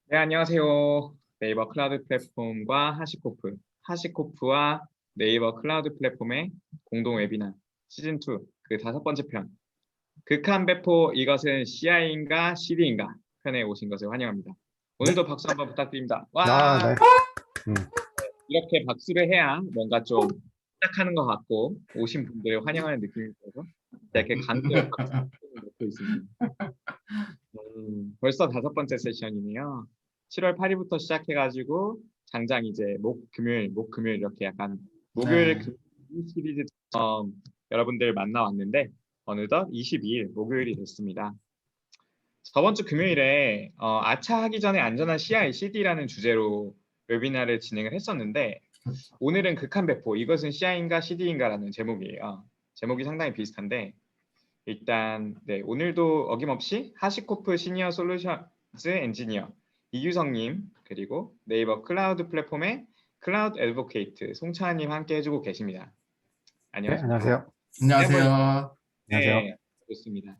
네, 안녕하세요. 네이버 클라우드 플랫폼과 하시코프와 네이버 클라우드 플랫폼의 공동 웨비나 시즌2 그 5번째 편. 극한 배포 이것은 CI인가 CD인가 편에 오신 것을 환영합니다. 네. 오늘도 박수 한번 부탁드립니다. 아, 와! 네. 이렇게 박수를 해야 뭔가 좀 시작하는 것 같고 오신 분들을 환영하는 느낌이 들어서 이렇게 간단하게 박수를 넣고 있습니다. 벌써 5번째 세션이네요. 7월 8일부터 시작해가지고 장장 이제 목 금요일 이렇게 약간 목요일 네. 금요일 시리즈처럼 여러분들 만나왔는데 어느덧 22일 목요일이 됐습니다. 저번 주 금요일에 아차하기 전에 안전한 CI/CD라는 주제로 웨비나를 진행을 했었는데 오늘은 극한 배포 이것은 CI인가 CD인가라는 제목이에요. 제목이 상당히 비슷한데 일단 네, 오늘도 어김없이 하시코프 시니어 솔루션즈 엔지니어 이규성님 그리고 네이버 클라우드 플랫폼의 클라우드 애드보케이트 송차은님 함께 해주고 계십니다. 네, 안녕하십니까? 안녕하세요. 안녕하세요. 안녕하세요. 네, 좋습니다.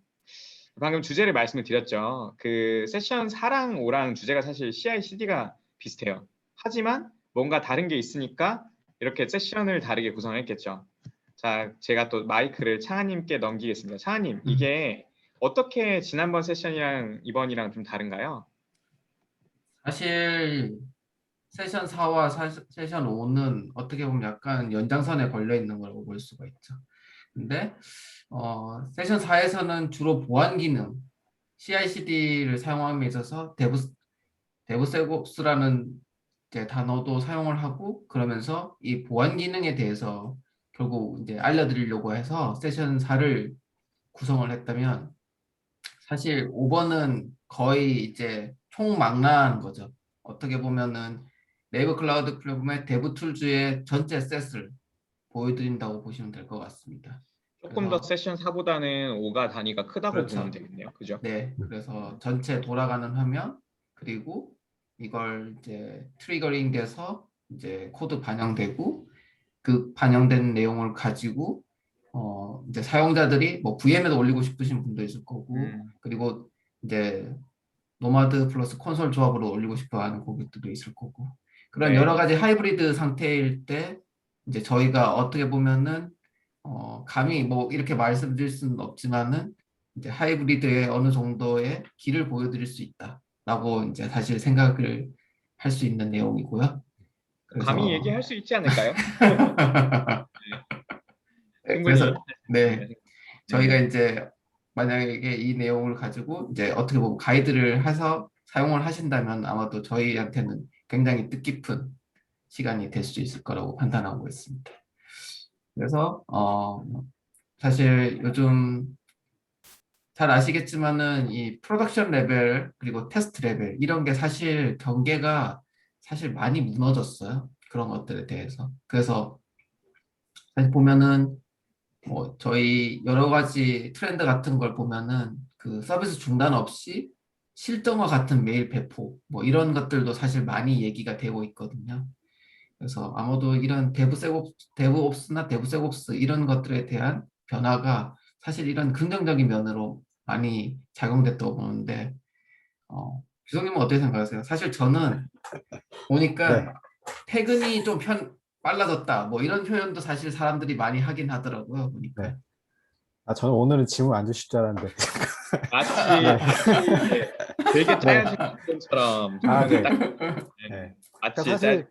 방금 주제를 말씀을 드렸죠. 그 세션 4랑 5랑 주제가 사실 CI/CD가 비슷해요. 하지만 뭔가 다른 게 있으니까 이렇게 세션을 다르게 구성했겠죠. 자, 제가 또 마이크를 창아님께 넘기겠습니다. 창아님, 이게 어떻게 지난번 세션이랑 이번이랑 좀 다른가요? 사실 세션 4와 세션 5는 어떻게 보면 약간 연장선에 걸려 있는 거라고 볼 수가 있죠. 근데 세션 4에서는 주로 보안 기능, CI/CD를 사용함에 있어서 데브세옵스라는 이제 단어도 사용을 하고 그러면서 이 보안 기능에 대해서 결국 이제 알려드리려고 해서 세션 4를 구성을 했다면 사실 5번은 거의 이제 총망라한 거죠. 어떻게 보면은 네이버 클라우드 플랫폼의 데브 툴즈의 전체 셋을 보여드린다고 보시면 될 것 같습니다. 조금 더 그래서 세션 4보다는 5가 단위가 크다고 보면 그렇죠. 되겠네요. 그죠? 네, 그래서 전체 돌아가는 화면 그리고 이걸 이제 트리거링 돼서 이제 코드 반영되고 그 반영된 내용을 가지고 이제 사용자들이 뭐 VM에도 올리고 싶으신 분도 있을 거고 그리고 이제 노마드 플러스 콘솔 조합으로 올리고 싶어 하는 고객들도 있을 거고 그런 네. 여러 가지 하이브리드 상태일 때 이제 저희가 어떻게 보면은 감히 뭐 이렇게 말씀드릴 수는 없지만은 이제 하이브리드의 어느 정도의 길을 보여드릴 수 있다라고 이제 사실 생각을 할 수 있는 내용이고요. 감히 그래서 얘기할 수 있지 않을까요? 네, 충분히 그래서 얘기할 수 네 있습니다. 저희가 네네. 이제 만약에 이 내용을 가지고 이제 어떻게 보면 가이드를 해서 사용을 하신다면 아마도 저희한테는 굉장히 뜻깊은 시간이 될 수 있을 거라고 판단하고 있습니다. 그래서 사실 요즘 잘 아시겠지만은 이 프로덕션 레벨 그리고 테스트 레벨 이런 게 사실 경계가 사실 많이 무너졌어요. 그런 것들에 대해서. 그래서 사실 보면은 뭐 저희 여러 가지 트렌드 같은 걸 보면은 그 서비스 중단 없이 실정과 같은 메일 배포 뭐 이런 것들도 사실 많이 얘기가 되고 있거든요. 그래서 아마도 이런 데브옵스나 데브세옵스 이런 것들에 대한 변화가 사실 이런 긍정적인 면으로 많이 작용됐다고 보는데 규성님은 어떻게 생각하세요? 사실 저는 보니까 네. 퇴근이 좀 빨라졌다 뭐 이런 표현도 사실 사람들이 많이 하긴 하더라고요 보니까. 네. 저는 오늘은 질문 안 주실 줄 알았는데. 네. 마치 되게 네. 짜여진 것처럼 네. 딱 네. 그러니까 마치 짜여진 사실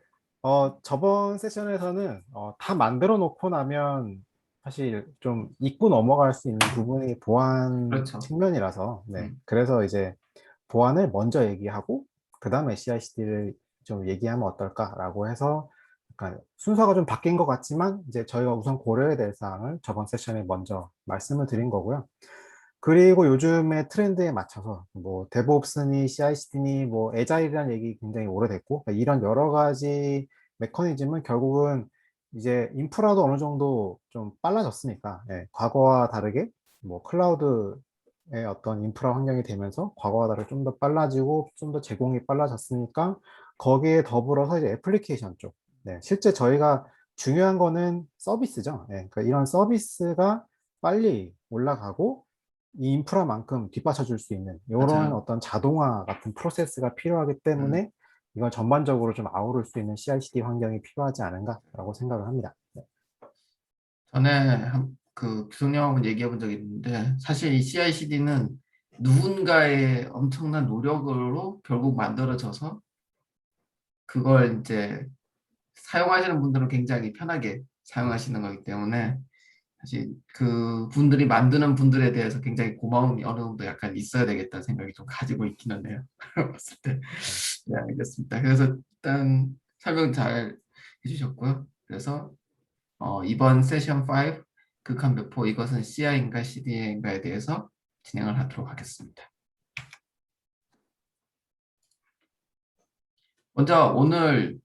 저번 세션에서는 다 만들어 놓고 나면 사실 좀 잊고 넘어갈 수 있는 부분이 보안 그렇죠. 측면이라서 그래서 이제 보안을 먼저 얘기하고 그 다음에 CI/CD를 좀 얘기하면 어떨까라고 해서 약간 순서가 좀 바뀐 것 같지만 이제 저희가 우선 고려해야 될 사항을 저번 세션에 먼저 말씀을 드린 거고요. 그리고 요즘의 트렌드에 맞춰서 뭐 데브옵스니 CI/CD니 뭐 애자일이라는 얘기 굉장히 오래됐고 이런 여러 가지 메커니즘은 결국은 이제 인프라도 어느 정도 좀 빨라졌으니까 과거와 다르게 뭐 클라우드의 어떤 인프라 환경이 되면서 과거와 다르게 좀 더 빨라지고 좀 더 제공이 빨라졌으니까 거기에 더불어서 이제 애플리케이션 쪽 실제 저희가 중요한 거는 서비스죠. 그러니까 이런 서비스가 빨리 올라가고 이 인프라만큼 뒷받쳐줄 수 있는 이런 맞아요. 어떤 자동화 같은 프로세스가 필요하기 때문에 이걸 전반적으로 좀 아우를 수 있는 CI/CD 환경이 필요하지 않은가라고 생각을 합니다. 네. 전에 그 교수님하고 얘기해 본 적이 있는데 사실 이 CI/CD는 누군가의 엄청난 노력으로 결국 만들어져서 그걸 이제 사용하시는 분들은 굉장히 편하게 사용하시는 거기 때문에 사실 그 분들이 만드는 분들에 대해서 굉장히 고마움이 어느 정도 약간 있어야 되겠다는 생각이 좀 가지고 있기는 해요. 봤을 때. 네, 알겠습니다. 그래서 일단 설명 잘 해주셨고요. 그래서 이번 세션 5 극한 배포 이것은 CI인가 CD인가에 대해서 진행을 하도록 하겠습니다. 먼저 오늘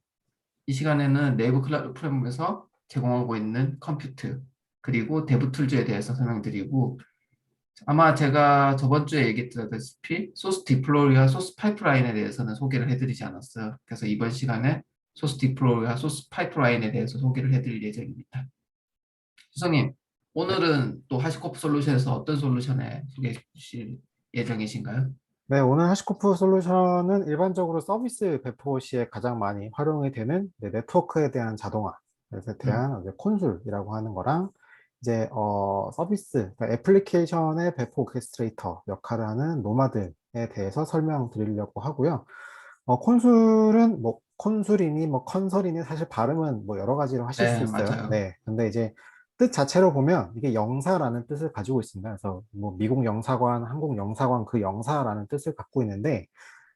이 시간에는 네이버 클라우드 플랫폼에서 제공하고 있는 컴퓨트 그리고 데브툴즈에 대해서 설명드리고 아마 제가 저번 주에 얘기했다시피 소스 디플로이와 소스 파이프라인에 대해서는 소개를 해드리지 않았어요. 그래서 이번 시간에 소스 디플로이와 소스 파이프라인에 대해서 소개를 해드릴 예정입니다. 수성님, 네. 오늘은 또 하시코프 솔루션에서 어떤 솔루션에 소개해 주실 예정이신가요? 네, 오늘 하시코프 솔루션은 일반적으로 서비스 배포 시에 가장 많이 활용이 되는 네트워크에 대한 자동화, 그래서 대한 이제 콘솔이라고 하는 거랑 이제 서비스, 그러니까 애플리케이션의 배포 오케스트레이터 역할을 하는 노마드에 대해서 설명드리려고 하고요. 콘솔은 뭐 콘솔이니 뭐 컨설이니 사실 발음은 뭐 여러 가지로 하실 수 네, 있어요. 맞아요. 네, 근데 이제 뜻 자체로 보면 이게 영사라는 뜻을 가지고 있습니다. 그래서 뭐 미국 영사관, 한국 영사관 그 영사라는 뜻을 갖고 있는데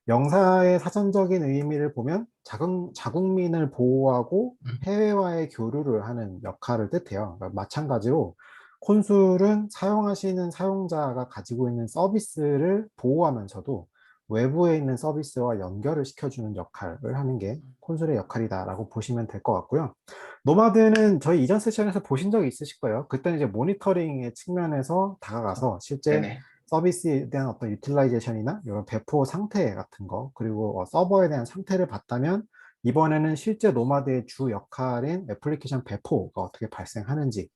영사의 사전적인 의미를 보면 자국민을 보호하고 음, 해외와의 교류를 하는 역할을 뜻해요. 그러니까 마찬가지로 콘술은 사용하시는 사용자가 가지고 있는 서비스를 보호하면서도 외부에 있는 서비스와 연결을 시켜주는 역할을 하는 게 콘솔의 역할이다라고 보시면 될 것 같고요. 노마드는 저희 이전 세션에서 보신 적이 있으실 거예요. 그때는 이제 모니터링의 측면에서 다가가서 실제 네네. 서비스에 대한 어떤 유틸라이제이션이나 이런 배포 상태 같은 거, 그리고 서버에 대한 상태를 봤다면 이번에는 실제 노마드의 주 역할인 애플리케이션 배포가 어떻게 발생하는지에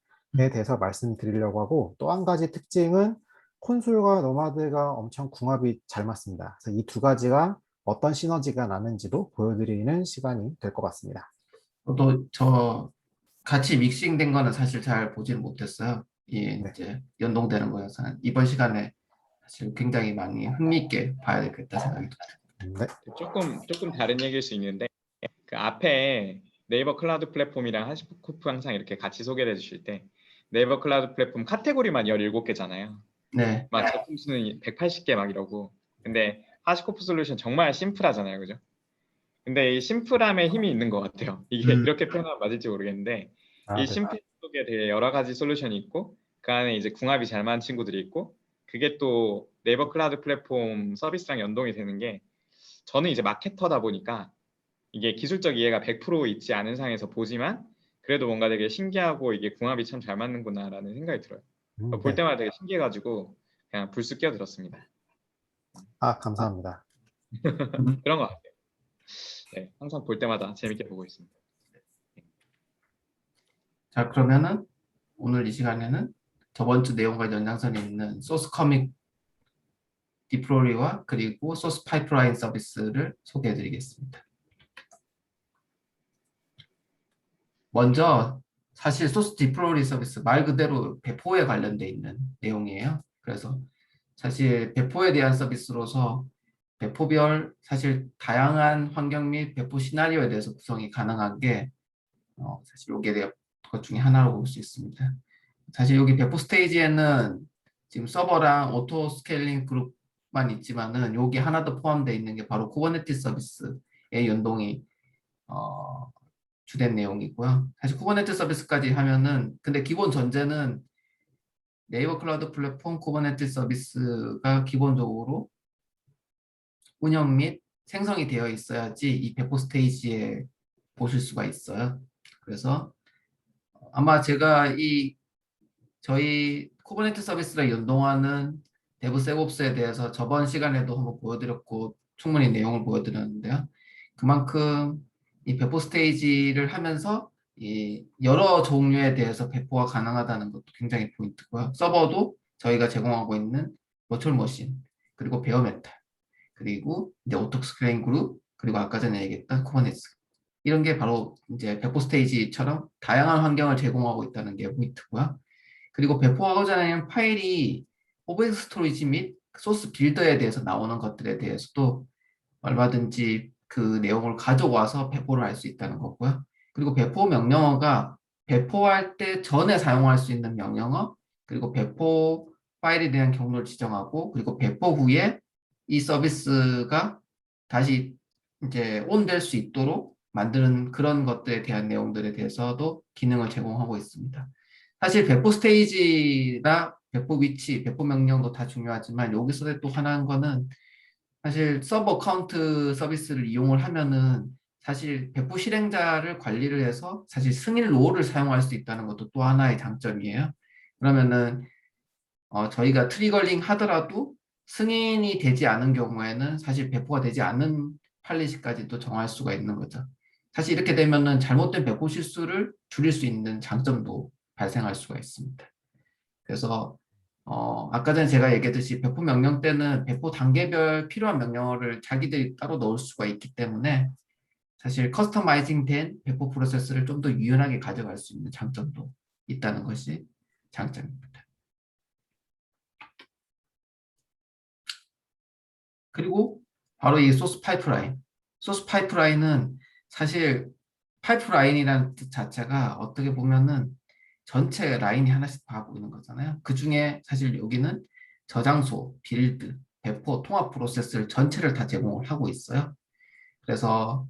대해서 말씀드리려고 하고, 또 한 가지 특징은 콘솔과 노마드가 엄청 궁합이 잘 맞습니다. 그래서 이 두 가지가 어떤 시너지가 나는지도 보여드리는 시간이 될 것 같습니다. 저 같이 믹싱된 거는 사실 잘 보지는 못했어요. 이 네. 이제 연동되는 거여서 이번 시간에 사실 굉장히 많이 흥미있게 봐야 되겠다 생각이 네. 조금 다른 얘기일 수 있는데 그 앞에 네이버 클라우드 플랫폼이랑 하시코프 항상 이렇게 같이 소개를 해주실 때 네이버 클라우드 플랫폼 카테고리만 17개잖아요. 네, 막 제품 수는 180개 막 이러고. 근데 하시코프 솔루션 정말 심플하잖아요, 그죠? 근데 이 심플함에 힘이 있는 것 같아요. 이게 이렇게 표현하면 맞을지 모르겠는데 아, 이 네. 심플 속에 되게 여러 가지 솔루션이 있고 그 안에 이제 궁합이 잘 맞는 친구들이 있고 그게 또 네이버 클라우드 플랫폼 서비스랑 연동이 되는 게 저는 이제 마케터다 보니까 이게 기술적 이해가 100% 있지 않은 상에서 보지만 그래도 뭔가 되게 신기하고 이게 궁합이 참 잘 맞는구나라는 생각이 들어요. 볼 네. 때마다 되게 신기해가지고 그냥 불쑥 끼어들었습니다. 아, 감사합니다. 그런 것 같아요. 네, 항상 볼 때마다 재밌게 보고 있습니다. 자 그러면은 오늘 이 시간에는 저번 주 내용과 연장선에 있는 소스 커밋 디플로이와 그리고 소스 파이프라인 서비스를 소개해드리겠습니다. 먼저 사실 소스 디플로이 서비스 말 그대로 배포에 관련돼 있는 내용이에요. 그래서 사실 배포에 대한 서비스로서 배포별 사실 다양한 환경 및 배포 시나리오에 대해서 구성이 가능한 게 사실 여기에 대한 것 중에 하나로 볼 수 있습니다. 사실 여기 배포 스테이지에는 지금 서버랑 오토 스케일링 그룹만 있지만은 여기 하나 더 포함되어 있는 게 바로 쿠버네티스 서비스의 연동이 주된 내용이고요. 사실 쿠버네티스 서비스까지 하면은 근데 기본 전제는 네이버 클라우드 플랫폼 쿠버네티스 서비스가 기본적으로 운영 및 생성이 되어 있어야지 이 배포 스테이지에 보실 수가 있어요. 그래서 아마 제가 저희 쿠버네티스 서비스랑 연동하는 데브세옵스에 대해서 저번 시간에도 한번 보여드렸고 충분히 내용을 보여드렸는데요. 그만큼 이 배포 스테이지를 하면서 이 여러 종류에 대해서 배포가 가능하다는 것도 굉장히 포인트고요. 서버도 저희가 제공하고 있는 버추얼 머신, 그리고 베어메탈, 그리고 이제 오토스크레인 그룹, 그리고 아까 전에 얘기했던 쿠버네츠, 이런 게 바로 이제 배포 스테이지처럼 다양한 환경을 제공하고 있다는 게 포인트고요. 그리고 배포하고자 하는 파일이 오브젝트 스토리지 및 소스 빌더에 대해서 나오는 것들에 대해서도 얼마든지 그 내용을 가져와서 배포를 할 수 있다는 거고요. 그리고 배포 명령어가 배포할 때 전에 사용할 수 있는 명령어, 그리고 배포 파일에 대한 경로를 지정하고, 그리고 배포 후에 이 서비스가 다시 이제 온될 수 있도록 만드는 그런 것들에 대한 내용들에 대해서도 기능을 제공하고 있습니다. 사실 배포 스테이지나 배포 위치, 배포 명령도 다 중요하지만 여기서 또 하나인 거는 사실 서버 어카운트 서비스를 이용을 하면은 사실 배포 실행자를 관리를 해서 사실 승인 롤을 사용할 수 있다는 것도 또 하나의 장점이에요. 그러면은 저희가 트리거링 하더라도 승인이 되지 않은 경우에는 사실 배포가 되지 않는 팔리시까지도 정할 수가 있는 거죠. 사실 이렇게 되면은 잘못된 배포 실수를 줄일 수 있는 장점도 발생할 수가 있습니다. 그래서 아까 전에 제가 얘기했듯이 배포 명령 때는 배포 단계별 필요한 명령어를 자기들이 따로 넣을 수가 있기 때문에 사실 커스터마이징 된 배포 프로세스를 좀 더 유연하게 가져갈 수 있는 장점도 있다는 것이 장점입니다. 그리고 바로 이 소스 파이프라인. 소스 파이프라인은 사실 파이프라인이라는 뜻 자체가 어떻게 보면은 전체 라인이 하나씩 다 보이는 거잖아요. 그 중에 사실 여기는 저장소, 빌드, 배포, 통합 프로세스를 전체를 다 제공을 하고 있어요. 그래서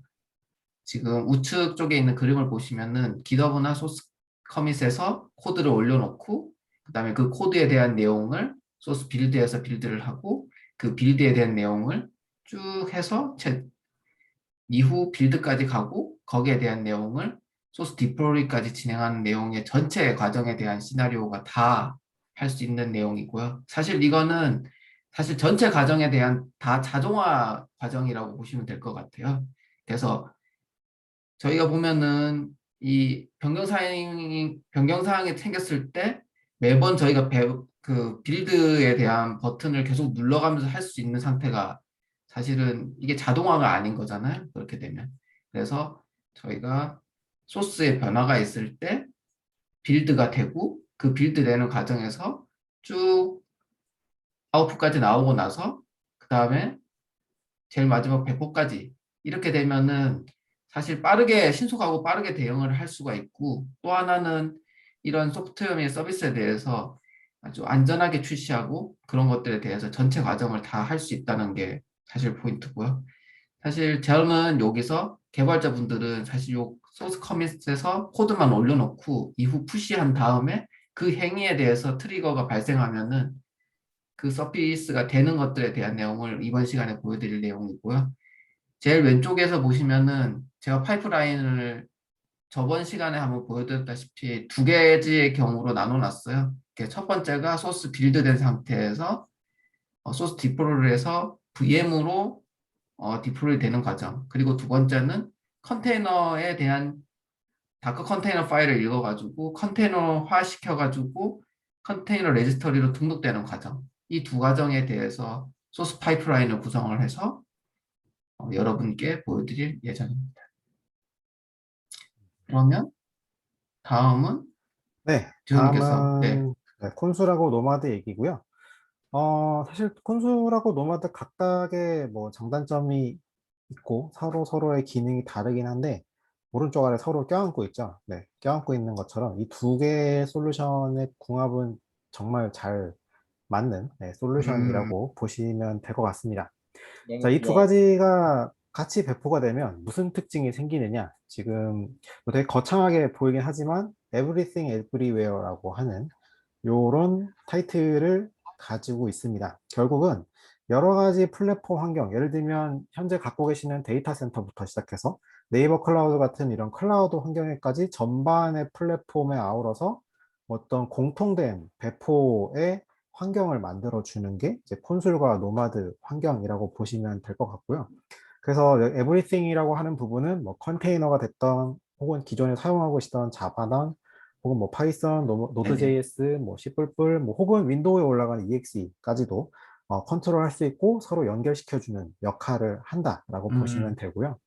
지금 우측 쪽에 있는 그림을 보시면은 기더브나 소스 커밋에서 코드를 올려놓고, 그 다음에 그 코드에 대한 내용을 소스 빌드에서 빌드를 하고, 그 빌드에 대한 내용을 쭉 해서 이후 빌드까지 가고, 거기에 대한 내용을 소스 디플로이까지 진행하는 내용의 전체 과정에 대한 시나리오가 다 할 수 있는 내용이고요. 사실 이거는 사실 전체 과정에 대한 다 자동화 과정이라고 보시면 될 것 같아요. 그래서 저희가 보면은 이 변경사항이 생겼을 때 매번 저희가 그 빌드에 대한 버튼을 계속 눌러가면서 할 수 있는 상태가 사실은 이게 자동화가 아닌 거잖아요. 그렇게 되면. 그래서 저희가 소스에 변화가 있을 때 빌드가 되고, 그 빌드 되는 과정에서 쭉 아웃풋까지 나오고 나서 그 다음에 제일 마지막 배포까지 이렇게 되면은 사실 빠르게 신속하고 빠르게 대응을 할 수가 있고, 또 하나는 이런 소프트웨어 및 서비스에 대해서 아주 안전하게 출시하고 그런 것들에 대해서 전체 과정을 다 할 수 있다는 게 사실 포인트고요. 사실 저는 여기서 개발자분들은 사실 요 소스 커밋에서 코드만 올려놓고 이후 푸시한 다음에 그 행위에 대해서 트리거가 발생하면은 그 서피스가 되는 것들에 대한 내용을 이번 시간에 보여드릴 내용이고요. 제일 왼쪽에서 보시면은 제가 파이프라인을 저번 시간에 한번 보여드렸다시피 두 개의 경우로 나눠놨어요. 첫 번째가 소스 빌드된 상태에서 소스 디플로이를 해서 VM으로 디플로이 되는 과정. 그리고 두 번째는 컨테이너에 대한 다크 컨테이너 파일을 읽어가지고 컨테이너화 시켜가지고 컨테이너 레지스터리로 등록되는 과정. 이 두 과정에 대해서 소스 파이프라인을 구성을 해서 여러분께 보여드릴 예정입니다. 그러면 다음은 네, 지훈님께서 네. 다음은 네, 콘솔하고 노마드 얘기고요. 사실 콘솔하고 노마드 각각의 뭐 장단점이 있고 서로의 기능이 다르긴 한데 오른쪽 아래 서로 껴안고 있죠. 네, 껴안고 있는 것처럼 이 두 개의 솔루션의 궁합은 정말 잘 맞는 네, 음, 솔루션이라고 보시면 될 것 같습니다. 자, 너무 이 두 좋아요. 가지가 같이 배포가 되면 무슨 특징이 생기느냐? 지금 뭐 되게 거창하게 보이긴 하지만 Everything Everywhere라고 하는 요런 타이틀을 가지고 있습니다. 결국은 여러 가지 플랫폼 환경, 예를 들면 현재 갖고 계시는 데이터 센터부터 시작해서 네이버 클라우드 같은 이런 클라우드 환경에까지 전반의 플랫폼에 아우러서 어떤 공통된 배포의 환경을 만들어 주는 게 이제 콘솔과 노마드 환경이라고 보시면 될 것 같고요. 그래서 everything이라고 하는 부분은 뭐 컨테이너가 됐던 혹은 기존에 사용하고 있던 자바나 혹은 뭐 파이썬, 네네. 노드.js, 뭐 C++, 뭐 혹은 윈도우에 올라가는 EXE까지도 컨트롤할 수 있고 서로 연결시켜주는 역할을 한다라고 보시면 음, 되고요.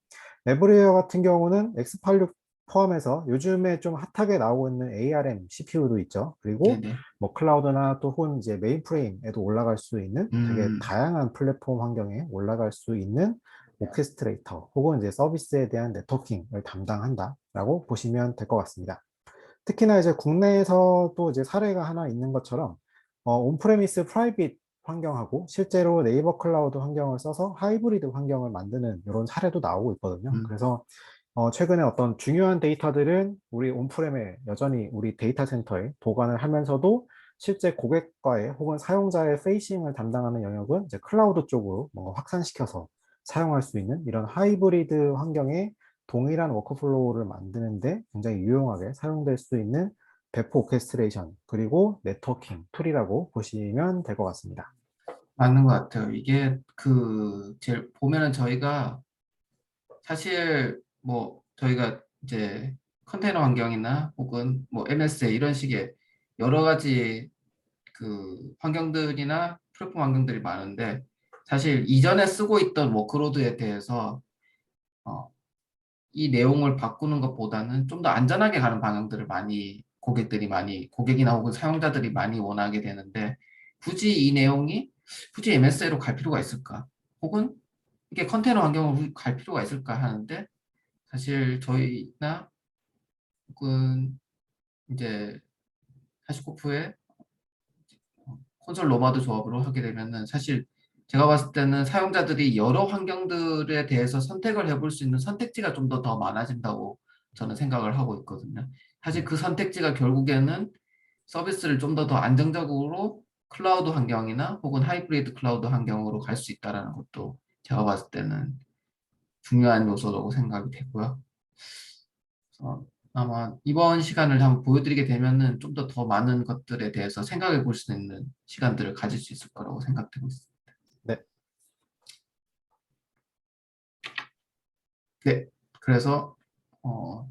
에브리웨어 같은 경우는 x86 포함해서 요즘에 좀 핫하게 나오고 있는 ARM CPU도 있죠. 그리고 네네. 뭐 클라우드나 또 혹은 이제 메인프레임에도 올라갈 수 있는 되게 음, 다양한 플랫폼 환경에 올라갈 수 있는 오케스트레이터 혹은 이제 서비스에 대한 네트워킹을 담당한다라고 보시면 될 것 같습니다. 특히나 이제 국내에서 또 이제 사례가 하나 있는 것처럼 온프레미스 프라이빗 환경하고 실제로 네이버 클라우드 환경을 써서 하이브리드 환경을 만드는 이런 사례도 나오고 있거든요. 음, 그래서 최근에 어떤 중요한 데이터들은 우리 온프렘에 여전히 우리 데이터 센터에 보관을 하면서도 실제 고객과의 혹은 사용자의 페이싱을 담당하는 영역은 이제 클라우드 쪽으로 뭔가 확산시켜서 사용할 수 있는 이런 하이브리드 환경에 동일한 워크플로우를 만드는데 굉장히 유용하게 사용될 수 있는 배포 오케스트레이션 그리고 네트워킹 툴이라고 보시면 될 것 같습니다. 맞는 것 같아요. 이게 제일 보면은 저희가 사실 뭐 저희가 이제 컨테이너 환경이나 혹은 뭐 MSA 이런 식의 여러 가지 환경들이나 플랫폼 환경들이 많은데 사실 이전에 쓰고 있던 워크로드에 대해서 어, 이 내용을 바꾸는 것보다는 좀 더 안전하게 가는 방향들을 많이 고객이나 혹은 사용자들이 많이 원하게 되는데 굳이 이 내용이 굳이 MSA로 갈 필요가 있을까? 혹은 이게 컨테이너 환경으로 갈 필요가 있을까 하는데 사실 저희나 혹은 이제 하시코프의 콘솔 노마드 조합으로 하게 되면은 사실 제가 봤을 때는 사용자들이 여러 환경들에 대해서 선택을 해볼 수 있는 선택지가 좀 더 많아진다고 저는 생각을 하고 있거든요. 사실 그 선택지가 결국에는 서비스를 좀 더 안정적으로 클라우드 환경이나 혹은 하이브리드 클라우드 환경으로 갈 수 있다라는 것도 제가 봤을 때는 중요한 요소라고 생각이 되고요. 어, 아마 이번 시간을 한번 보여드리게 되면은 좀 더 많은 것들에 대해서 생각해 볼 수 있는 시간들을 가질 수 있을 거라고 생각되고 있습니다. 네, 네, 그래서 어,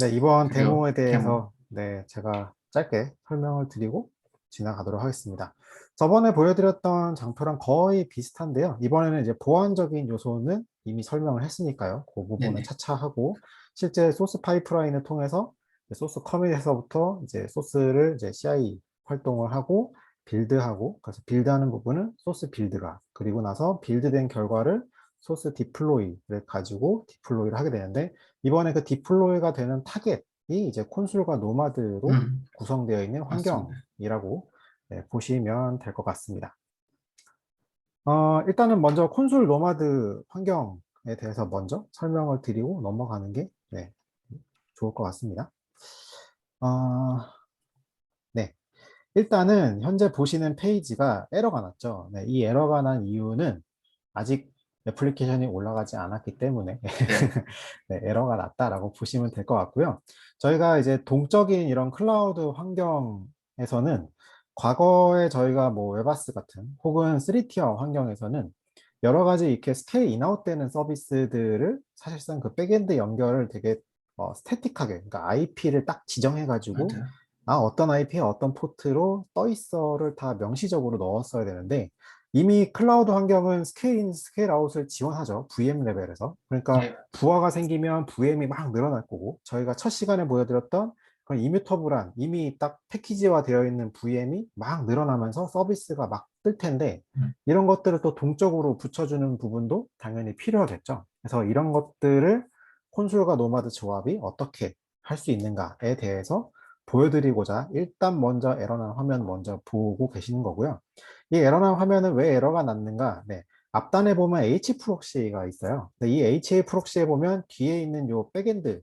네, 이번 드디어 데모에 데모. 대해서 네, 제가 짧게 설명을 드리고 지나가도록 하겠습니다. 저번에 보여드렸던 장표랑 거의 비슷한데요. 이번에는 이제 보안적인 요소는 이미 설명을 했으니까요. 그 부분은 네네. 차차하고 실제 소스 파이프라인을 통해서 소스 커밋에서부터 이제 소스를 이제 CI 활동을 하고 빌드하고 그래서 빌드하는 부분은 소스 빌드가 그리고 나서 빌드된 결과를 소스 디플로이를 가지고 디플로이를 하게 되는데 이번에 그 디플로이가 되는 타겟이 이제 콘솔과 노마드로 구성되어 있는 맞습니다. 환경이라고 네, 보시면 될 것 같습니다. 일단은 먼저 콘솔 노마드 환경에 대해서 먼저 설명을 드리고 넘어가는 게 네, 좋을 것 같습니다. 어, 네. 일단은 현재 보시는 페이지가 에러가 났죠. 네, 이 에러가 난 이유는 아직 애플리케이션이 올라가지 않았기 때문에 네. 네, 에러가 났다라고 보시면 될 것 같고요. 저희가 이제 동적인 이런 클라우드 환경에서는 과거에 저희가 뭐 웨바스 같은 혹은 3티어 환경에서는 여러 가지 이렇게 스케일 인아웃 되는 서비스들을 사실상 그 백엔드 연결을 되게 스태틱하게 그러니까 IP를 딱 지정해 가지고 맞아요. 어떤 IP에 어떤 포트로 떠 있어를 다 명시적으로 넣었어야 되는데 이미 클라우드 환경은 스케일 인, 스케일 아웃을 지원하죠. VM 레벨에서. 그러니까 네. 부하가 생기면 VM이 막 늘어날 거고 저희가 첫 시간에 보여드렸던 그런 이뮤터블한 이미 딱 패키지화 되어 있는 VM이 막 늘어나면서 서비스가 막 뜰 텐데 음, 이런 것들을 또 동적으로 붙여주는 부분도 당연히 필요하겠죠. 그래서 이런 것들을 콘솔과 노마드 조합이 어떻게 할 수 있는가에 대해서 보여드리고자 일단 먼저 에러난 화면 먼저 보고 계시는 거고요. 이 에러난 화면은 왜 에러가 났는가? 네. 앞단에 보면 H 프록시가 있어요. 이 HA 프록시에 보면 뒤에 있는 요 백엔드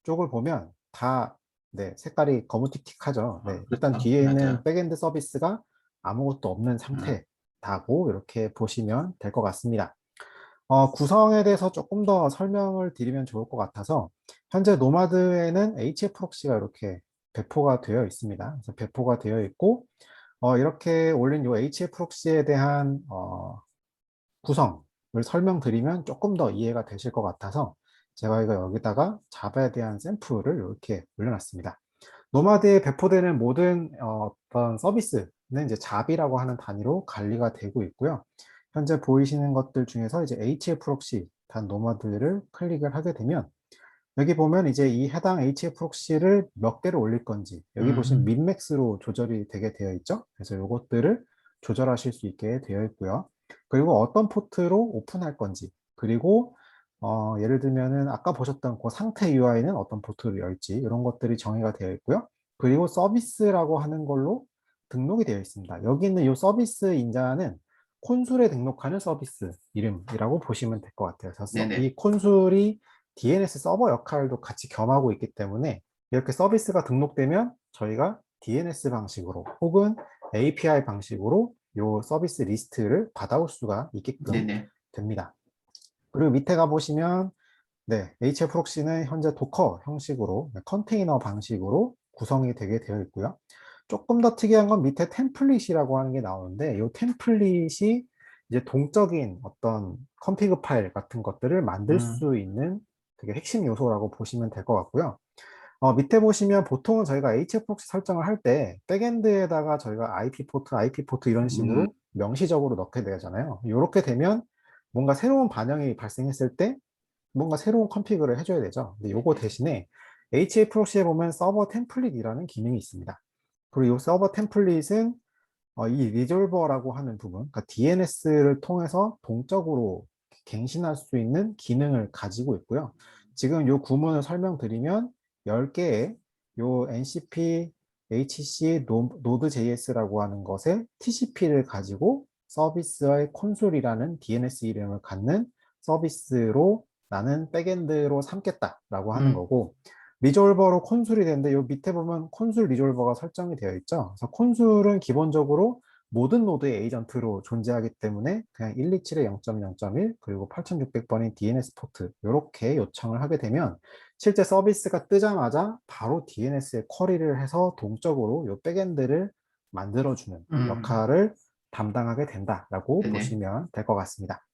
쪽을 보면 다 네, 색깔이 거무틱틱하죠. 네, 일단 그렇죠. 뒤에 있는 맞아요. 백엔드 서비스가 아무것도 없는 음, 상태다고 이렇게 보시면 될 것 같습니다. 구성에 대해서 조금 더 설명을 드리면 좋을 것 같아서 현재 노마드에는 HF 프록시가 이렇게 배포가 되어 있습니다. 그래서 배포가 되어 있고 이렇게 올린 요 HF 프록시에 대한 구성을 설명드리면 조금 더 이해가 되실 것 같아서 제가 이거 여기다가 자바에 대한 샘플을 이렇게 올려놨습니다. 노마드에 배포되는 모든 어떤 서비스는 이제 잡이라고 하는 단위로 관리가 되고 있고요. 현재 보이시는 것들 중에서 이제 HL 프록시 단 노마드를 클릭을 하게 되면 여기 보면 이제 이 해당 HL 프록시를 몇 개를 올릴 건지 여기 보시면 민맥스로 조절이 되게 되어 있죠. 그래서 이것들을 조절하실 수 있게 되어 있고요. 그리고 어떤 포트로 오픈할 건지 그리고 예를 들면은 아까 보셨던 그 상태 UI는 어떤 포트를 열지 이런 것들이 정의가 되어 있고요. 그리고 서비스라고 하는 걸로 등록이 되어 있습니다. 여기 있는 이 서비스 인자는 콘솔에 등록하는 서비스 이름이라고 보시면 될 것 같아요. 그래서 네네. 이 콘솔이 DNS 서버 역할도 같이 겸하고 있기 때문에 이렇게 서비스가 등록되면 저희가 DNS 방식으로 혹은 API 방식으로 이 서비스 리스트를 받아올 수가 있게끔 네네. 됩니다. 그리고 밑에 가보시면 네, HF 프록시는 현재 도커 형식으로 컨테이너 방식으로 구성이 되게 되어 있고요. 조금 더 특이한 건 밑에 템플릿이라고 하는 게 나오는데 이 템플릿이 이제 동적인 어떤 컨피그 파일 같은 것들을 만들 수 있는 되게 핵심 요소라고 보시면 될 것 같고요. 밑에 보시면 보통은 저희가 HF 프록시 설정을 할 때 백엔드에다가 저희가 IP 포트 이런 식으로 명시적으로 넣게 되잖아요. 이렇게 되면 뭔가 새로운 반영이 발생했을 때 뭔가 새로운 컨피그를 해줘야 되죠. 근데 요거 대신에 HA 프록시에 보면 서버 템플릿이라는 기능이 있습니다. 그리고 이 서버 템플릿은 이 리졸버라고 하는 부분, 그러니까 DNS를 통해서 동적으로 갱신할 수 있는 기능을 가지고 있고요. 지금 이 구문을 설명드리면 10개의 요 NCP HC Node.js라고 하는 것에 TCP를 가지고 서비스의 콘솔이라는 DNS 이름을 갖는 서비스로 나는 백엔드로 삼겠다라고 하는 거고 리졸버로 콘솔이 되는데 요 밑에 보면 콘솔 리졸버가 설정이 되어 있죠. 그래서 콘솔은 기본적으로 모든 노드의 에이전트로 존재하기 때문에 그냥 127의 0.0.1 그리고 8600번의 DNS 포트 이렇게 요청을 하게 되면 실제 서비스가 뜨자마자 바로 DNS에 쿼리를 해서 동적으로 요 백엔드를 만들어주는 역할을 담당하게 된다라고 네네. 보시면 될 것 같습니다.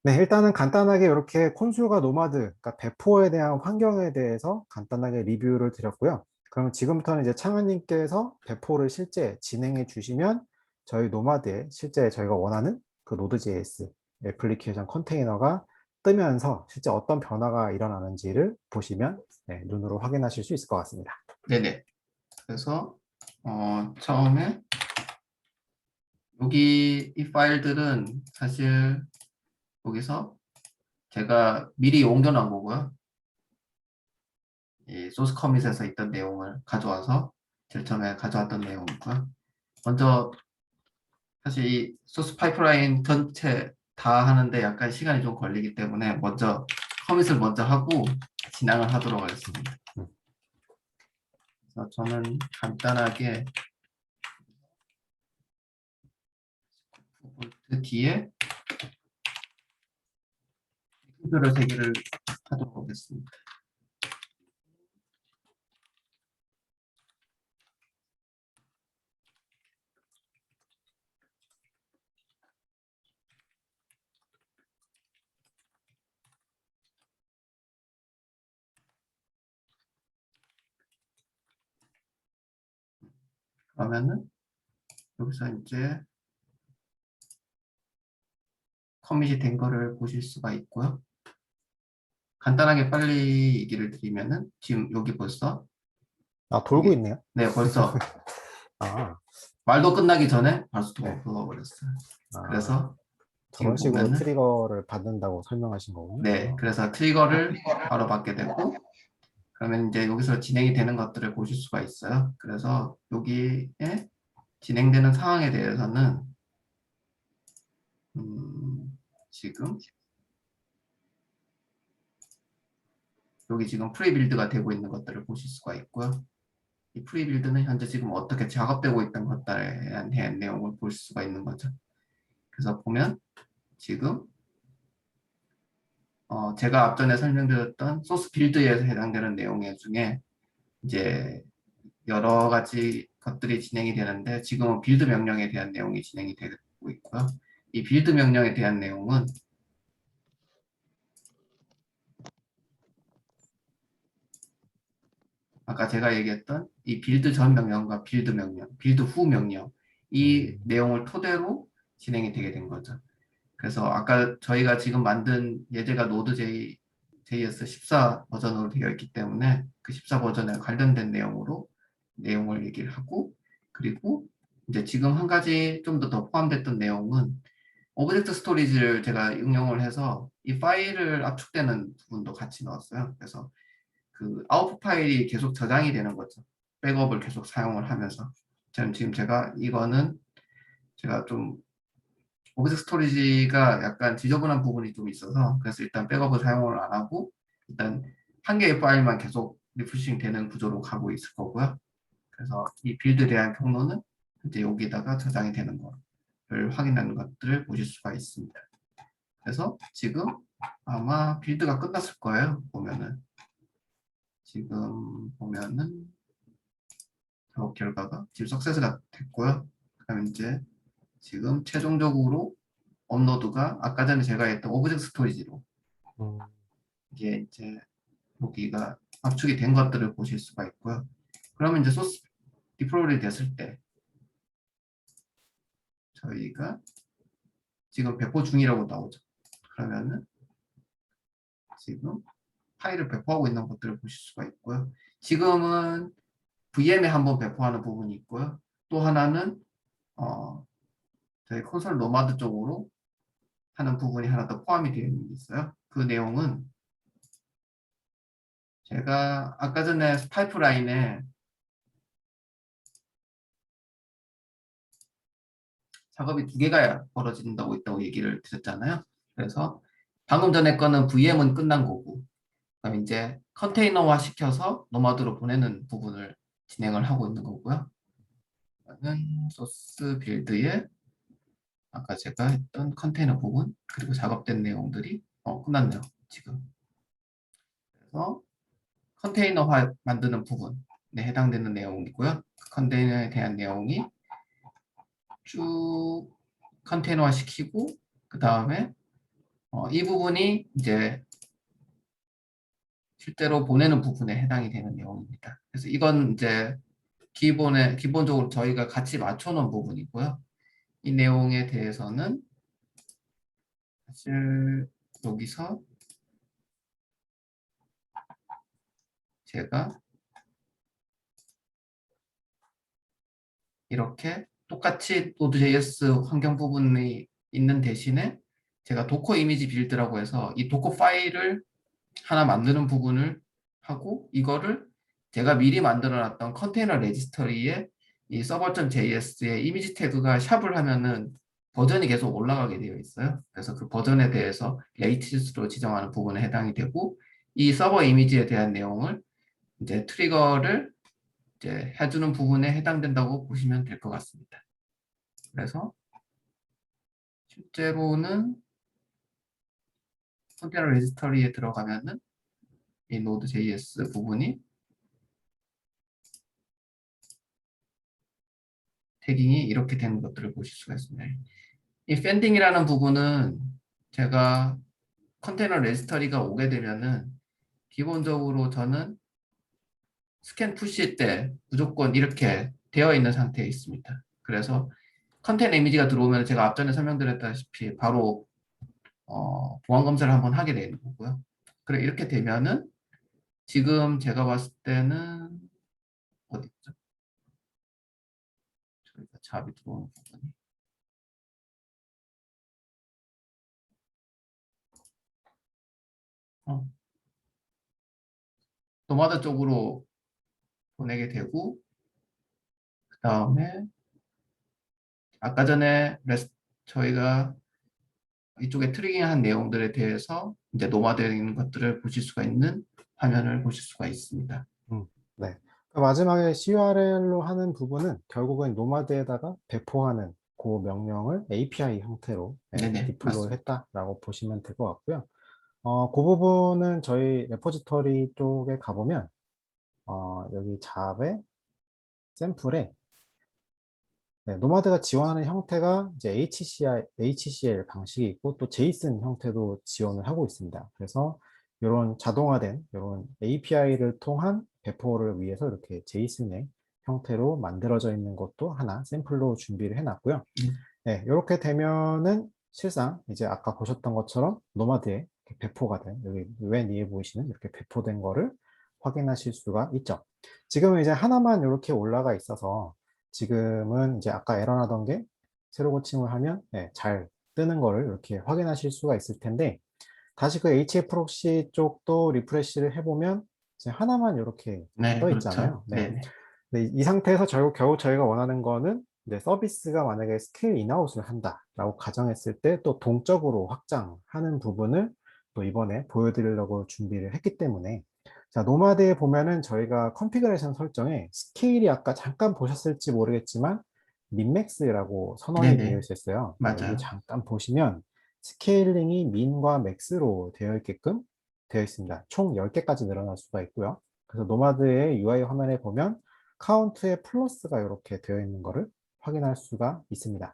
네, 일단은 간단하게 이렇게 콘솔과 노마드, 그러니까 배포에 대한 환경에 대해서 간단하게 리뷰를 드렸고요. 그럼 지금부터는 이제 창현님께서 배포를 실제 진행해 주시면 저희 노마드에 실제 저희가 원하는 그 노드.js 애플리케이션 컨테이너가 뜨면서 실제 어떤 변화가 일어나는지를 보시면 네, 눈으로 확인하실 수 있을 것 같습니다. 네네. 그래서 처음에 여기 이 파일들은 사실 여기서 제가 미리 옮겨놓은 거고요. 이 소스 커밋에서 있던 내용을 가져와서 제일 처음에 가져왔던 내용이고요. 먼저 사실 이 소스 파이프라인 전체 다 하는데 약간 시간이 좀 걸리기 때문에 먼저 커밋을 먼저 하고 진행을 하도록 하겠습니다. 그래서 저는 간단하게 그 뒤에 표를 3개를 하도록 하겠습니다. 그러면은 여기서 이제 커밋이 된 거를 보실 수가 있고요. 간단하게 빨리 얘기를 드리면은 지금 여기 벌써 돌고 이게 있네요. 네 벌써 아, 말도 끝나기 전에 벌써 네. 돌아버렸어요. 아, 그래서 저런 지금 식으로 보면은 트리거를 받는다고 설명하신 거군요. 네 그래서 트리거를 바로 받게 되고 그러면 이제 여기서 진행이 되는 것들을 보실 수가 있어요. 그래서 여기에 진행되는 상황에 대해서는 지금 여기 지금 프리빌드가 되고 있는 것들을 보실 수가 있고요. 이 프리빌드는 현재 지금 어떻게 작업되고 있던 것들에 대한 내용을 볼 수가 있는 거죠. 그래서 보면 지금 제가 앞전에 설명드렸던 소스 빌드에 해당되는 내용 중에 이제 여러 가지 것들이 진행이 되는데 지금은 빌드 명령에 대한 내용이 진행이 되고 있고요. 이 빌드 명령에 대한 내용은 아까 제가 얘기했던 이 빌드 전 명령과 빌드 명령, 빌드 후 명령 이 내용을 토대로 진행이 되게 된 거죠. 그래서 아까 저희가 지금 만든 예제가 JS 14 버전으로 되어 있기 때문에 그 14 버전에 관련된 내용을 얘기를 하고, 그리고 이제 지금 한 가지 좀 더 포함됐던 내용은 오브젝트 스토리지를 제가 응용을 해서 이 파일을 압축되는 부분도 같이 넣었어요. 그래서 그 아웃풋 파일이 계속 저장이 되는 거죠. 백업을 계속 사용을 하면서. 지금 이거는 제가 좀 오브젝트 스토리지가 약간 지저분한 부분이 좀 있어서 그래서 일단 백업을 사용을 안 하고 일단 한 개의 파일만 계속 리프레싱 되는 구조로 가고 있을 거고요. 그래서 이 빌드에 대한 경로는 이제 여기다가 저장이 되는 거를 확인하는 것들을 보실 수가 있습니다. 그래서 지금 아마 빌드가 끝났을 거예요. 지금 보면은 작업 결과가 지금 석세스가 됐고요. 그다음 이제 지금 최종적으로 업로드가 아까 전에 제가 했던 오브젝트 스토리지로 음, 이게 이제 여기가 압축이 된 것들을 보실 수가 있고요. 그러면 이제 소스 디플로이드 됐을 때 저희가 지금 배포 중이라고 나오죠. 그러면은 지금 파일을 배포하고 있는 것들을 보실 수가 있고요. 지금은 VM에 한번 배포하는 부분이 있고요. 또 하나는 저희 콘솔 노마드 쪽으로 하는 부분이 하나 더 포함이 되어 있는 게 있어요. 그 내용은 제가 아까 전에 파이프라인에 작업이 두 개가 벌어진다고 있다고 얘기를 드렸잖아요. 그래서 방금 전에 거는 VM은 끝난 거고, 그럼 이제 컨테이너화 시켜서 노마드로 보내는 부분을 진행을 하고 있는 거고요. 이거는 소스 빌드에 아까 제가 했던 컨테이너 부분 그리고 작업된 내용들이 끝났네요. 지금. 그래서 컨테이너화 만드는 부분에 해당되는 내용이고요. 그 컨테이너에 대한 내용이 쭉 컨테이너화 시키고 그 다음에 이 부분이 이제 실제로 보내는 부분에 해당이 되는 내용입니다. 그래서 이건 이제 기본적으로 저희가 같이 맞춰놓은 부분이고요. 이 내용에 대해서는 사실 여기서 제가 이렇게 똑같이 Node.js 환경 부분이 있는 대신에 제가 도커 이미지 빌드라고 해서 이 도커 파일을 하나 만드는 부분을 하고 이거를 제가 미리 만들어 놨던 컨테이너 레지스터리에 이 server.js의 이미지 태그가 샵을 하면은 버전이 계속 올라가게 되어 있어요. 그래서 그 버전에 대해서 레이티스로 지정하는 부분에 해당이 되고 이 서버 이미지에 대한 내용을 이제 트리거를 이제 해주는 부분에 해당된다고 보시면 될 것 같습니다. 그래서 실제로는 컨테이너 레지스터리에 들어가면은 이 Node.js 부분이 태깅이 이렇게 되는 것들을 보실 수가 있습니다. 이 팬딩이라는 부분은 제가 컨테이너 레지스터리가 오게 되면은 기본적으로 저는 스캔 푸시 때 무조건 이렇게 되어 있는 상태에 있습니다. 그래서 컨테이너 이미지가 들어오면 제가 앞전에 설명드렸다시피 바로 보안 검사를 한번 하게 되는 거고요. 그래 이렇게 되면은 지금 제가 봤을 때는 어디 있죠? 저희가 잡이 들어오는 부분이 노마드 쪽으로 보내게 되고 그 다음에 아까 전에 저희가 이쪽에 트리깅한 내용들에 대해서 이제 노마드인 것들을 보실 수가 있는 화면을 보실 수가 있습니다. 네. 그 마지막에 CURL로 하는 부분은 결국은 노마드에다가 배포하는 그 명령을 API 형태로 네네, 디플로이 맞습니다. 했다라고 보시면 될 것 같고요. 그 부분은 저희 레포지터리 쪽에 가보면 여기 잡의 샘플에 노마드가 지원하는 형태가 이제 HCL 방식이 있고 또 제이슨 형태도 지원을 하고 있습니다. 그래서 이런 자동화된 이런 API를 통한 배포를 위해서 이렇게 제이슨의 형태로 만들어져 있는 것도 하나 샘플로 준비를 해놨고요. 네, 이렇게 되면은 실상 이제 아까 보셨던 것처럼 노마드에 이렇게 배포가 된 여기 맨 위에 보이시는 이렇게 배포된 거를 확인하실 수가 있죠. 지금은 이제 하나만 이렇게 올라가 있어서 지금은 이제 아까 에러 나던 게 새로 고침을 하면 네, 잘 뜨는 거를 이렇게 확인하실 수가 있을 텐데 다시 그 HA 프록시 쪽도 리프레시를 해보면 이제 하나만 이렇게 네, 떠 그렇죠. 있잖아요. 네. 네네. 근데 이 상태에서 겨우 저희가 원하는 거는 이제 서비스가 만약에 스케일 인아웃을 한다라고 가정했을 때 또 동적으로 확장하는 부분을 또 이번에 보여드리려고 준비를 했기 때문에 자, 노마드에 보면은 저희가 컨피그레이션 설정에 스케일이 아까 잠깐 보셨을지 모르겠지만 민맥스라고 선언이 되어 네네. 있었어요. 네, 여기 맞아요. 잠깐 보시면 스케일링이 민과 맥스로 되어 있게끔 되어 있습니다. 총 10개까지 늘어날 수가 있고요. 그래서 노마드의 UI 화면에 보면 카운트에 플러스가 이렇게 되어 있는 것을 확인할 수가 있습니다.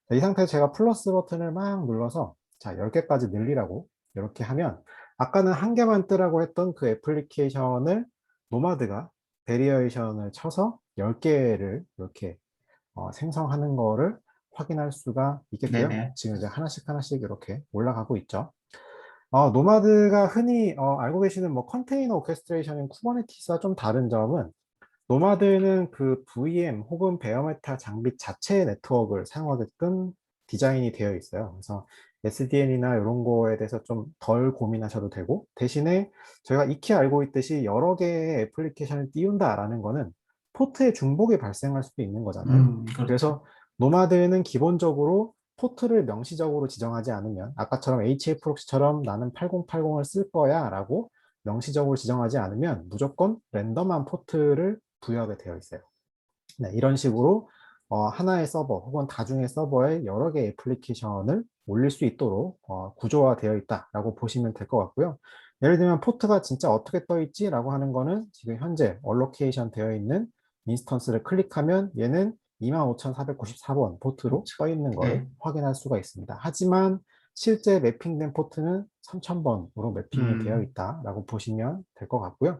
자, 이 상태에서 제가 플러스 버튼을 막 눌러서 자, 10개까지 늘리라고 이렇게 하면 아까는 한 개만 뜨라고 했던 그 애플리케이션을 노마드가 베리에이션을 쳐서 10개를 이렇게 생성하는 거를 확인할 수가 있겠고요. 네네. 지금 이제 하나씩 이렇게 올라가고 있죠. 노마드가 흔히 알고 계시는 뭐 컨테이너 오케스트레이션인 쿠버네티스와 좀 다른 점은 노마드는 그 VM 혹은 베어메타 장비 자체의 네트워크를 사용하게끔 디자인이 되어 있어요. 그래서 SDN이나 이런 거에 대해서 좀 덜 고민하셔도 되고 대신에 저희가 익히 알고 있듯이 여러 개의 애플리케이션을 띄운다라는 거는 포트의 중복이 발생할 수도 있는 거잖아요. 그렇죠. 그래서 노마드는 기본적으로 포트를 명시적으로 지정하지 않으면 아까처럼 HA 프록시처럼 나는 8080을 쓸 거야 라고 명시적으로 지정하지 않으면 무조건 랜덤한 포트를 부여하게 되어 있어요. 네, 이런 식으로 하나의 서버 혹은 다중의 서버에 여러 개의 애플리케이션을 올릴 수 있도록 구조화되어 있다라고 보시면 될 것 같고요. 예를 들면 포트가 진짜 어떻게 떠 있지라고 하는 거는 지금 현재 얼로케이션 되어 있는 인스턴스를 클릭하면 얘는 25,494번 포트로 그렇죠. 떠 있는 거를 네. 확인할 수가 있습니다. 하지만 실제 매핑된 포트는 3,000번으로 매핑이 되어 음, 있다라고 보시면 될 것 같고요.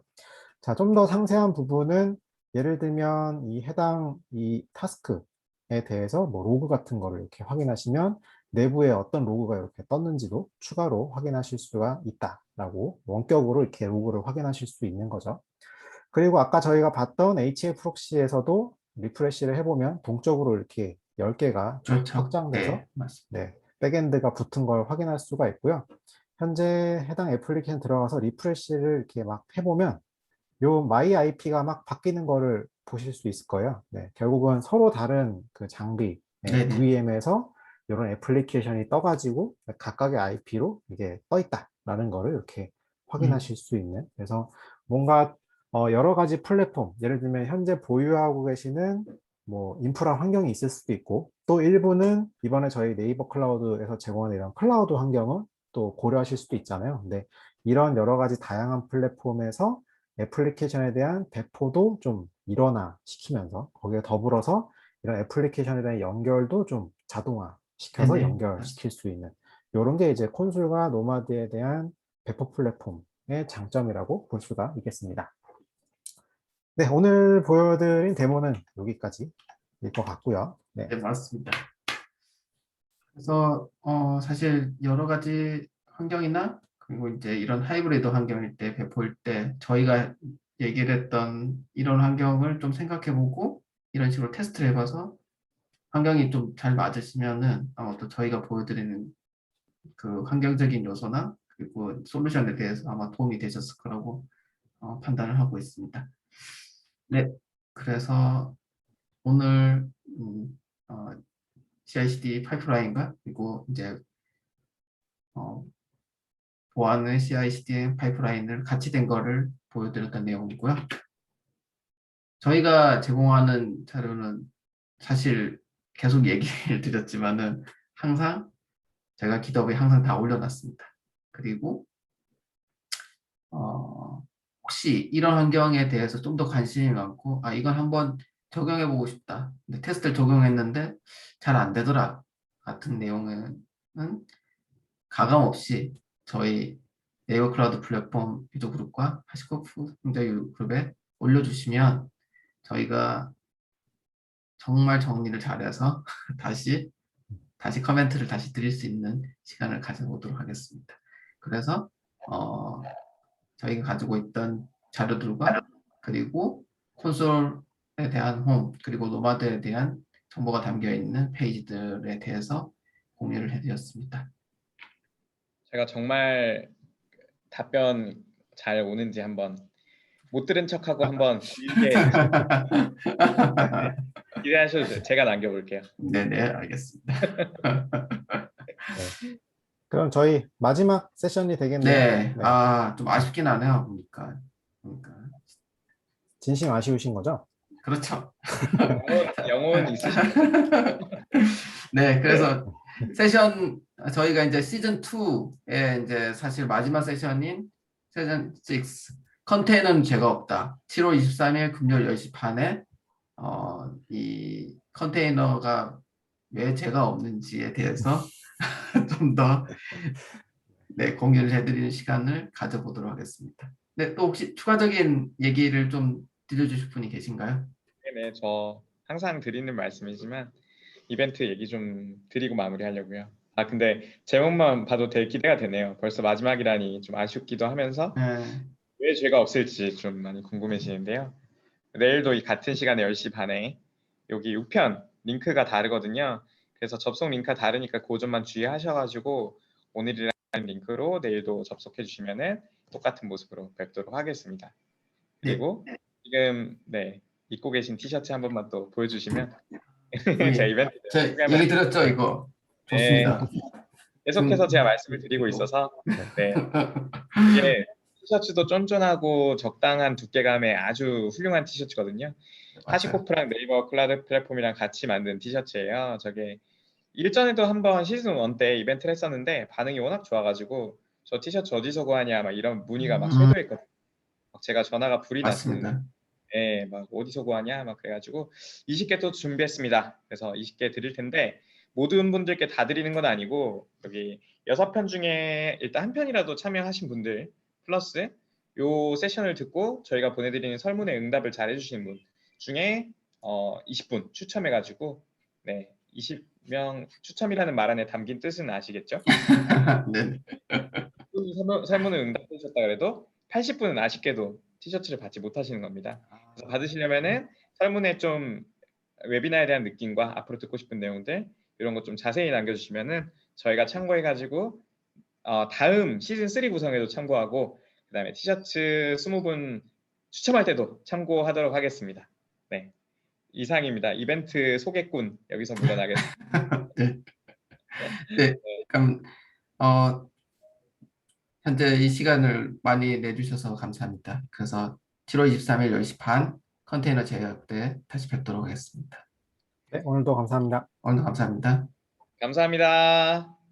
자, 좀 더 상세한 부분은 예를 들면 이 해당 이 타스크에 대해서 뭐 로그 같은 거를 이렇게 확인하시면 내부에 어떤 로그가 이렇게 떴는지도 추가로 확인하실 수가 있다라고 원격으로 이렇게 로그를 확인하실 수 있는 거죠. 그리고 아까 저희가 봤던 HA 프록시에서도 리프레시를 해보면 동적으로 이렇게 10개가 쫙 그렇죠. 확장돼서 네, 맞습니다. 네, 백엔드가 붙은 걸 확인할 수가 있고요. 현재 해당 애플리케이션 들어가서 리프레시를 이렇게 막 해보면 요 마이 IP가 막 바뀌는 거를 보실 수 있을 거예요. 네, 결국은 서로 다른 그 장비, 네네. VM에서 이런 애플리케이션이 떠가지고 각각의 IP로 이게 떠 있다라는 거를 이렇게 음, 확인하실 수 있는. 그래서 뭔가 여러 가지 플랫폼, 예를 들면 현재 보유하고 계시는 뭐 인프라 환경이 있을 수도 있고, 또 일부는 이번에 저희 네이버 클라우드에서 제공하는 이런 클라우드 환경은 또 고려하실 수도 있잖아요. 근데 이런 여러 가지 다양한 플랫폼에서 애플리케이션에 대한 배포도 좀 일원화 시키면서 거기에 더불어서 이런 애플리케이션에 대한 연결도 좀 자동화 시켜서 네네. 맞습니다. 연결시킬 수 있는 이런 게 이제 콘솔과 노마드에 대한 배포 플랫폼의 장점이라고 볼 수가 있겠습니다. 네, 오늘 보여드린 데모는 여기까지일 것 같고요. 네, 네, 맞습니다. 그래서 사실 여러 가지 환경이나 그리고 이제 이런 하이브리드 환경일 때 배포일 때 저희가 얘기를 했던 이런 환경을 좀 생각해보고 이런 식으로 테스트를 해봐서 환경이 좀 잘 맞으시면은 아마 또 저희가 보여드리는 그 환경적인 요소나 그리고 솔루션에 대해서 아마 도움이 되셨을 거라고 판단을 하고 있습니다. 네, 그래서 오늘 어, CI/CD 파이프라인과 그리고 이제 어, 보안의 CI/CD 파이프라인을 같이 된 거를 보여드렸던 내용이고요. 저희가 제공하는 자료는 사실 계속 얘기를 드렸지만은 항상 제가 기더브에 항상 다 올려놨습니다. 그리고 혹시 이런 환경에 대해서 좀 더 관심이 많고 이건 한번 적용해보고 싶다. 근데 테스트를 적용했는데 잘 안 되더라 같은 내용은 가감 없이 저희 네이버 클라우드 플랫폼 유도 그룹과 하시코프 경제 그룹에 올려주시면 저희가 정말 정리를 잘해서 다시 커멘트를 다시 드릴 수 있는 시간을 가져보도록 하겠습니다. 그래서 저희가 가지고 있던 자료들과 그리고 콘솔에 대한 홈 그리고 노마드에 대한 정보가 담겨 있는 페이지들에 대해서 공유를 해드렸습니다. 제가 정말 답변 잘 오는지 한번 못 들은 척하고 한번 길게 기대하셔도 돼요. 제가 남겨볼게요. 네네, 알겠습니다. 네. 그럼 저희 마지막 세션이 되겠네요. 네, 네. 좀 아쉽긴 하네요. 보니까. 진심 아쉬우신 거죠? 그렇죠. 영혼 있으신 네, 그래서 세션 저희가 이제 시즌 2에 이제 사실 마지막 세션인 세션 6 컨테이너는 죄가 없다. 7월 23일 금요일 10시 반에 이 컨테이너가 왜 죄가 없는지에 대해서 좀 더 공유를 해드리는 시간을 가져보도록 하겠습니다. 네, 또 혹시 추가적인 얘기를 좀 들려주실 분이 계신가요? 네, 저 항상 드리는 말씀이지만 이벤트 얘기 좀 드리고 마무리하려고요. 근데 제목만 봐도 되게 기대가 되네요. 벌써 마지막이라니 좀 아쉽기도 하면서 네, 왜 죄가 없을지 좀 많이 궁금해지는데요. 내일도 이 같은 시간에 10시 반에 여기 6편 링크가 다르거든요. 그래서 접속 링크가 다르니까 그 점만 주의하셔가지고 오늘이랑 링크로 내일도 접속해 주시면은 똑같은 모습으로 뵙도록 하겠습니다. 그리고 지금 입고 계신 티셔츠 한 번만 또 보여주시면 제가 이벤트 제 소개하면 얘기 들었죠, 이거? 네, 좋습니다. 계속해서 제가 말씀을 드리고 있어서 이게 티셔츠도 쫀쫀하고 적당한 두께감의 아주 훌륭한 티셔츠거든요. 하시코프랑 네이버 클라우드 플랫폼이랑 같이 만든 티셔츠예요. 저게 일전에도 한번 시즌 1 때 이벤트를 했었는데 반응이 워낙 좋아가지고 저 티셔츠 어디서 구하냐 막 이런 문의가 막 쇄도했거든요. 제가 전화가 불이 났었는데 맞습니다. 막 어디서 구하냐 막 그래가지고 20개 또 준비했습니다. 그래서 20개 드릴 텐데 모든 분들께 다 드리는 건 아니고 여기 6편 중에 일단 한 편이라도 참여하신 분들 플러스 요 세션을 듣고 저희가 보내드리는 설문에 응답을 잘 해주시는 분 중에 20분 추첨해가지고 20명 추첨이라는 말 안에 담긴 뜻은 아시겠죠? 네. 설문을 응답해 주셨다 그래도 80분은 아쉽게도 티셔츠를 받지 못하시는 겁니다. 그래서 받으시려면은 설문에 좀 웨비나에 대한 느낌과 앞으로 듣고 싶은 내용들 이런 것 좀 자세히 남겨주시면은 저희가 참고해가지고 다음 시즌 3 구성에도 참고하고 그다음에 티셔츠 20분 추첨할 때도 참고하도록 하겠습니다. 네, 이상입니다. 이벤트 소개꾼 여기서 물러나겠습니다. 네, 그럼 현재 이 시간을 많이 내주셔서 감사합니다. 그래서 7월 23일 10시 반 컨테이너 제휴 때 다시 뵙도록 하겠습니다. 네, 오늘도 감사합니다. 오늘 감사합니다. 감사합니다.